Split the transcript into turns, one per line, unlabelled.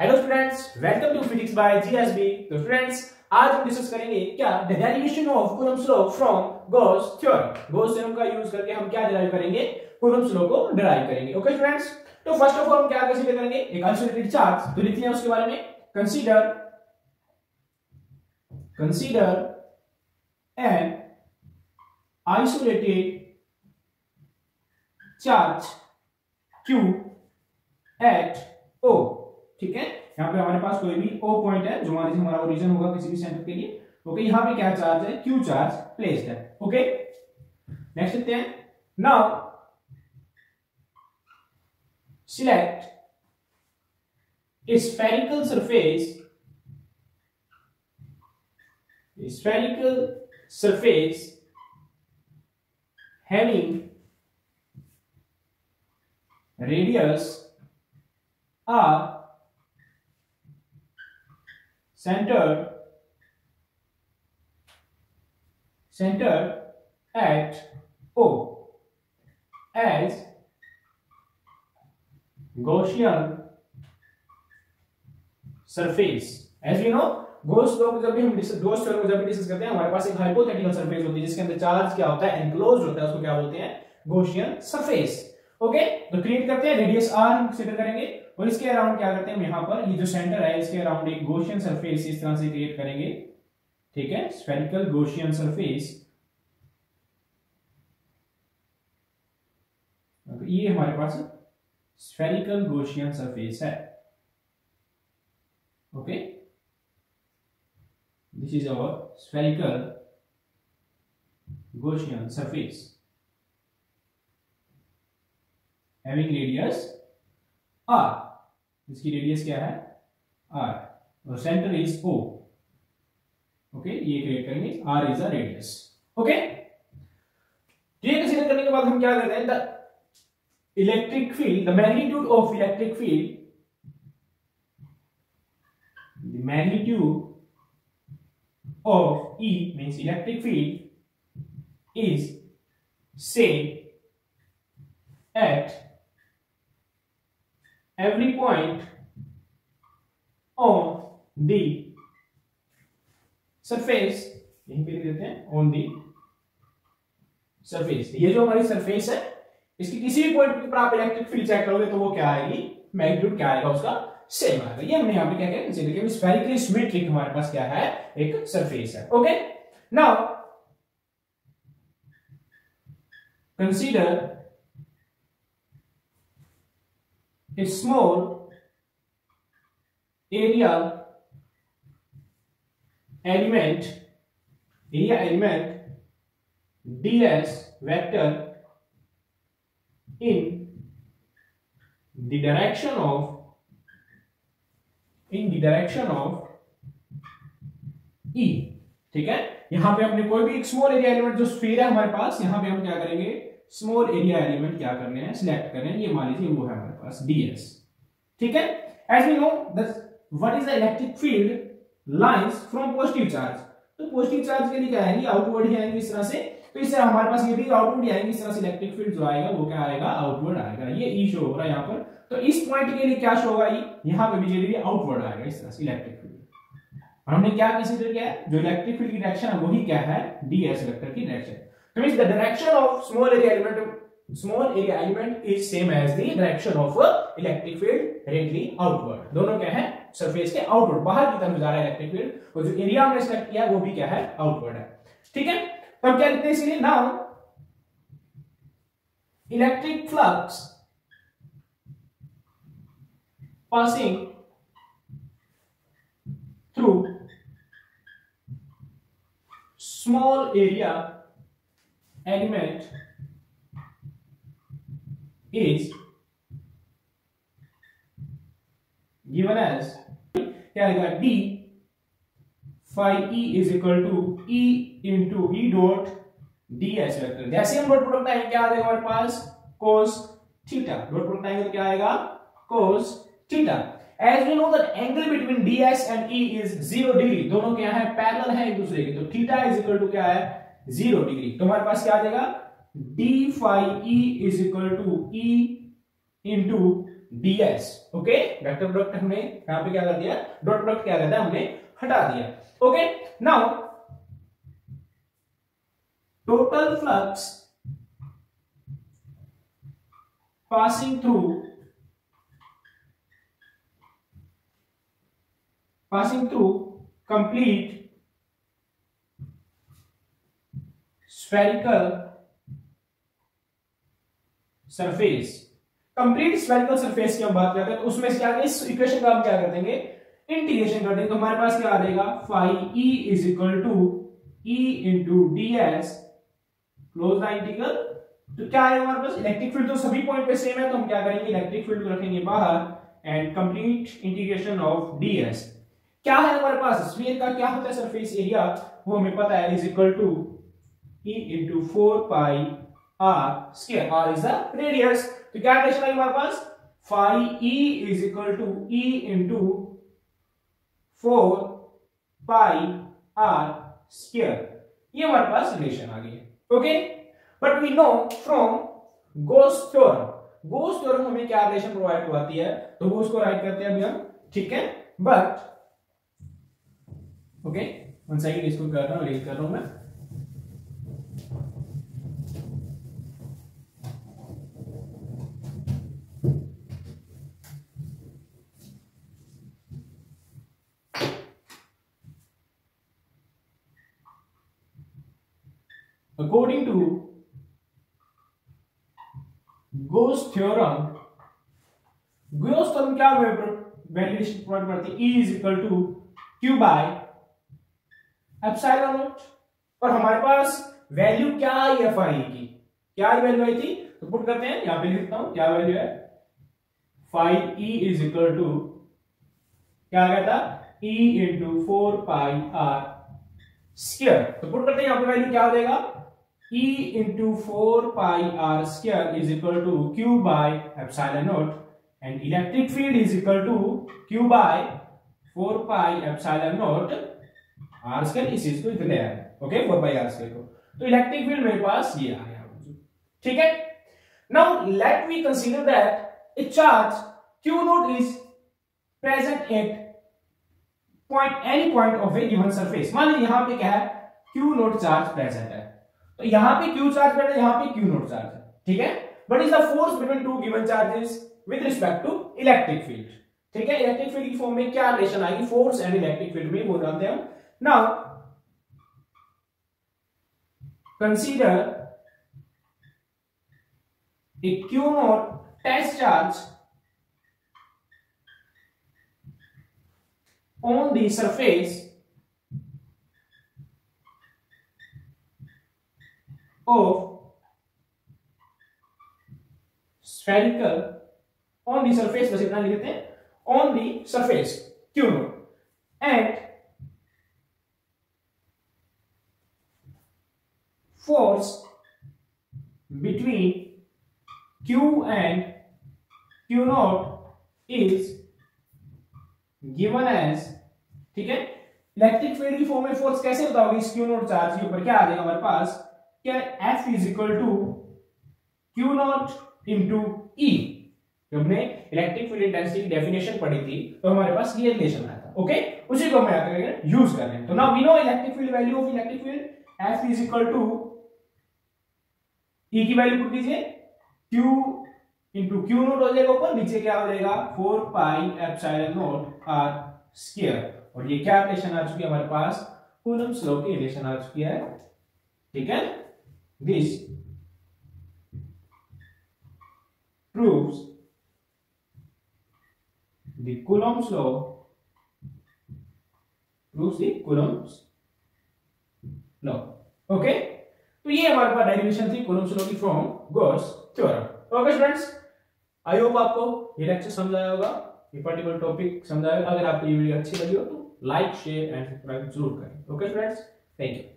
Hello students, welcome to physics by GSB. तो students, आज हम डिस्कस करेंगे क्या the derivation of Coulomb's law from Gauss theorem. Gauss theorem का use करके हम क्या डिराइव करेंगे, कूलम्ब्स लॉ को डिराइव करेंगे। ओके स्टूडेंट्स, तो फर्स्ट ऑफ ऑल हम क्या कंसीडर करेंगे, एक आइसोलेटेड चार्ज। तो लिखते हैं उसके बारे में, consider an isolated charge Q at O। ठीक है, यहाँ पे हमारे पास कोई भी O पॉइंट है जो मान लीजिए हमारा ओरिजिन होगा किसी भी सेंटर के लिए। ओके, यहाँ पे क्या चार्ज है, Q चार्ज प्लेस्ड है। ओके, नेक्स्ट लिखते हैं, now select a spherical surface having radius r centered at O as Gaussian surface। As we know, Gauss law को जब भी हम गॉस थ्योरम को जब भी डिस्कस करते हैं, हमारे पास एक हाइपोथेटिकल सरफेस होती है जिसके अंदर चार्ज क्या होता है, एनक्लोज्ड होता है, उसको क्या बोलते हैं, गॉसियन सरफेस। ओके, तो क्रिएट करते हैं, रेडियस r हम कंसीडर करेंगे और इसके अराउंड क्या करते हैं, हम यहां पर ये जो सेंटर है इसके अराउंड एक गॉसियन सरफेस इस तरह से क्रिएट करेंगे। ठीक है, स्फेरिकल गॉसियन सरफेस। ये हमारे पास स्फेरिकल गॉसियन सरफेस है। Okay, this is our spherical Gaussian surface having radius r। इसकी रेडियस क्या है, r, और सेंटर इज O। ओके, ये क्रिएट करेंगे, r is a radius. Okay, ये कंसीडर करने के बाद हम क्या करते हैं, the electric field, the magnitude of electric field, the magnitude of E means electric field is say at every point on the surface। यहीं पे लिख देते हैं on the surface। ये जो हमारी सरफेस है इसकी किसी भी पॉइंट पर आप इलेक्ट्रिक फील्ड चेक करोगे तो वो क्या आएगी, मैग्नीट्यूड क्या आएगा, उसका सेम आएगा। ये हमने यहाँ पे क्या किया, स्फेरिकली सिमेट्रिक हमारे पास क्या है, एक सरफेस है। Okay, now consider a small area element ds vector in the direction of E। ठीक है, यहां पे हमने कोई भी एक स्मॉल एरिया एलिमेंट जो स्फीयर है हमारे पास, यहां पे हम क्या करेंगे, स्मॉल एरिया एलिमेंट क्या करने हैं, सिलेक्ट करने हैं। ये मान लीजिए वो है हमारे पास ds। ठीक है, as we know what is the electric field lines from positive charge. तो पॉजिटिव चार्ज के लिए क्या आएंगे, आउटवर्ड ही आएंगे इस तरह से। तो इससे हमारे पास ये भी आउटवर्ड ही आएंगे इस तरह से, इलेक्ट्रिक फील्ड जो आएगा वो क्या आएगा, आउटवर्ड आएगा। ये ई शो हो रहा है यहाँ पर, तो इस पॉइंट के लिए क्या शो होगा, यहां पे भी आउटवर्ड आएगा इस तरह से इलेक्ट्रिक फील्ड। और हमने क्या कंसीडर किया है, जो इलेक्ट्रिक फील्ड की डायरेक्शन है वही क्या है, ds वेक्टर की डायरेक्शन। तो means the direction of small area element is same as the direction of electric field directly outward. दोनों क्या है, सरफेस के आउटवर्ड, बाहर की तरफ जा रहा है इलेक्ट्रिक फील्ड, और जो एरिया हमने सिलेक्ट किया है वो भी क्या है, आउटवर्ड है। ठीक है, तो हम क्या लिखते हैं इसलिए, now electric flux passing through small area element is given as क्या आएगा, d phi e is equal to e into e dot ds vector. जैसे हम डॉट प्रोडक्ट आएंगे क्या आ जाएगा हमारे पास, cos थीटा। डॉट प्रोडक्ट आएंगे तो क्या आएगा, cos theta. As we know that angle between ds and e is 0 degree, दोनों क्या है, पैरेलल है एक दूसरे के, तो थीटा इज इक्वल टू क्या है, 0 डिग्री। तो हमारे पास क्या आ जाएगा, d phi e is equal to e into ds। Okay, vector product हमने यहां पे क्या कर दिया, डॉट प्रोडक्ट क्या कहता है हमने हटा दिया। Okay, now total flux passing through complete spherical surface. Complete spherical surface की हम बात करते हैं तो उसमें से क्या, इस इक्वेशन का हम क्या कर देंगे, इंटीग्रेशन कर देंगे। तो हमारे पास क्या आ जाएगा, phi E is equal to E into D S close the integral. तो क्या है हमारे पास, इलेक्ट्रिक फील्ड तो सभी पॉइंट पे सेम है, तो हम क्या करेंगे, इलेक्ट्रिक फील्ड को रखेंगे बाहर and complete integration of ds। क्या है हमारे पास, स्फीयर का क्या होता है सरफेस एरिया, वो हमें पता है, is equal to e into 4 pi r square, r is the radius. तो क्या रिलेशन है हमारे पास, phi e is equal to e into 4 pi r square, ये हमारे पास रिलेशन आ गई है। Okay, but we know from Gauss theorem, Gauss theorem हमें क्या रिलेशन प्रोवाइड करवाती है, तो वो उसको राइट करते हैं अभी हम, ठीक है। बट ओके, वन सेकंड, इसको कर रहा हूं, रीड कर रहा हूं मैं। According to Gauss theorem, Gauss theorem क्या वैल्यूएशन प्रोवाइड करती है, E is equal to Q by epsilon naught. और हमारे पास वैल्यू क्या आई है फाई की, क्या वैल्यू आई थी, तो पुट करते हैं, यहां पे लिखता हूं क्या वैल्यू है, phi E is equal to क्या कहता, E into 4 pi r square. तो पुट करते हैं, यहां पे वैल्यू क्या हो जाएगा, E into 4 pi r square is equal to Q by epsilon naught, and electric field is equal to Q by 4 pi epsilon naught r square, इस चीज को इधर ले आया, ओके, 4 पाई r स्क्वायर को। तो इलेक्ट्रिक फील्ड मेरे पास ये आ गया, ठीक है। Now let me consider that A charge Q not is present at point, any point of A given surface. मान लीजिए यहां पे क्या है, Q नॉट चार्ज प्रेजेंट है, तो यहां पे Q चार्ज प्रेजेंट है, यहां पे Q नॉट चार्ज है, ठीक है। But is the force between two given charges with respect to electric field, ठीक है। इलेक्ट्रिक फील्ड की फॉर्म में क्या रिलेशन आएगी, फोर्स एंड इलेक्ट्रिक फील्ड में, वो जानते हैं हम। Now consider a Q naught test charge on the surface of spherical, on the surface, बस इतना लिखते हैं, on the surface Q naught and force between Q and Q naught is given as, ठीक है। इलेक्ट्रिक फील्ड की form में force कैसे बताओगे, इस Q नॉट चार्ज के ऊपर क्या आ जाएगा हमारे पास, क्या F is equal to Q naught into E। हमने इलेक्ट्रिक फील्ड इंटेंसिटी की डेफिनेशन पढ़ी थी, तो हमारे पास ये रिलेशन आया था, ओके, उसी को हम यहाँ पे यूज कर रहे हैं। तो now we know electric field, value of electric field F is equal to E की वैल्यू पुट कीजिए, Q इंटू Q नोट हो जाएगा ऊपर, नीचे क्या हो जाएगा 4 pi epsilon naught r square. और ये क्या रिलेशन आ चुकी है हमारे पास, कूलम्ब्स लॉ की रिलेशन आ चुकी है, ठीक है। This proves the Coulomb's law, proves the Coulomb's law, okay. तो ये हमारे पास डेरिवेशन थी कूलम्ब्स लॉ की from Gauss theorem. Okay students, I hope आपको ये लेक्चर समझ आया होगा, ये पर्टिकुलर टॉपिक समझ आया। अगर आपको ये वीडियो अच्छी लगी हो तो लाइक, शेयर एंड सब्सक्राइब जरूर करें। Okay students, thank you.